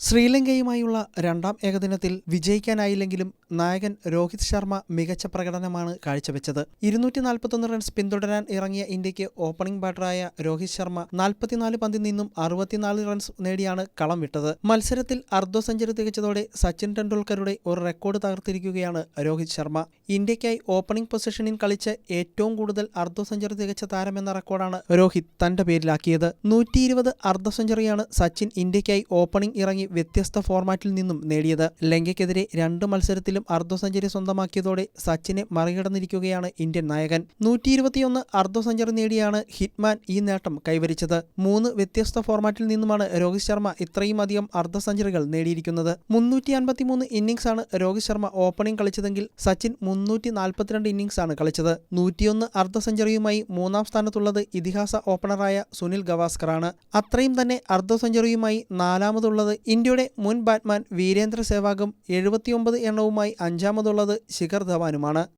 ശ്രീലങ്കയുമായുള്ള രണ്ടാം ഏകദിനത്തിൽ വിജയിക്കാനായില്ലെങ്കിലും നായകൻ രോഹിത് ശർമ്മ മികച്ച പ്രകടനമാണ് കാഴ്ചവെച്ചത്. 241 റൺസ് പിന്തുടരാൻ ഇറങ്ങിയ ഇന്ത്യക്ക് ഓപ്പണിംഗ് ബാറ്ററായ രോഹിത് ശർമ്മ 44 പന്തിൽ നിന്നും 64 റൺസ് നേടിയാണ് കളം വിട്ടത്. മത്സരത്തിൽ അർദ്ധ സെഞ്ചുറി തികച്ചതോടെ സച്ചിൻ ടെണ്ടുൽക്കറുടെ ഒരു റെക്കോർഡ് തകർത്തിരിക്കുകയാണ് രോഹിത് ശർമ്മ. ഇന്ത്യക്കായി ഓപ്പണിംഗ് പൊസിഷനിൽ കളിച്ച് ഏറ്റവും കൂടുതൽ അർദ്ധ സെഞ്ചുറി തികച്ച താരമെന്ന റെക്കോർഡാണ് രോഹിത് തന്റെ പേരിലാക്കിയത്. 120 അർദ്ധ സെഞ്ചുറിയാണ് സച്ചിൻ ഇന്ത്യക്കായി ഓപ്പണിംഗ് ഇറങ്ങി വ്യത്യസ്ത ഫോർമാറ്റിൽ നിന്നും നേടിയത്. ലങ്കയ്ക്കെതിരെ 2 മത്സരത്തിലും അർദ്ധ സെഞ്ചുറി സ്വന്തമാക്കിയതോടെ സച്ചിനെ മറികടന്നിരിക്കുകയാണ് ഇന്ത്യൻ നായകൻ. 121 അർദ്ധ സെഞ്ചുറി നേടിയാണ് ഹിറ്റ്മാൻ ഈ നേട്ടം കൈവരിച്ചത്. 3 വ്യത്യസ്ത ഫോർമാറ്റിൽ നിന്നുമാണ് രോഹിത് ശർമ്മ ഇത്രയും അധികം അർദ്ധ സെഞ്ചുറികൾ നേടിയിരിക്കുന്നത്. 353 ഇന്നിംഗ്സാണ് രോഹിത് ശർമ്മ ഓപ്പണിംഗ് കളിച്ചതെങ്കിൽ സച്ചിൻ 342 ഇന്നിംഗ്സാണ് കളിച്ചത്. 101 അർദ്ധ സെഞ്ചുറിയുമായി 3-ാം സ്ഥാനത്തുള്ളത് ഇതിഹാസ ഓപ്പണറായ സുനിൽ ഗവാസ്കറാണ്. അത്രയും തന്നെ അർദ്ധ സെഞ്ചുറിയുമായി 4-ാമതുള്ളത് ഇന്ത്യയുടെ മുൻ ബാറ്റ്മാൻ വീരേന്ദ്ര സെവാഗും 79 എണ്ണവുമായി 5-ാമതുള്ളത് ശിഖർ ധവാനുമാണ്.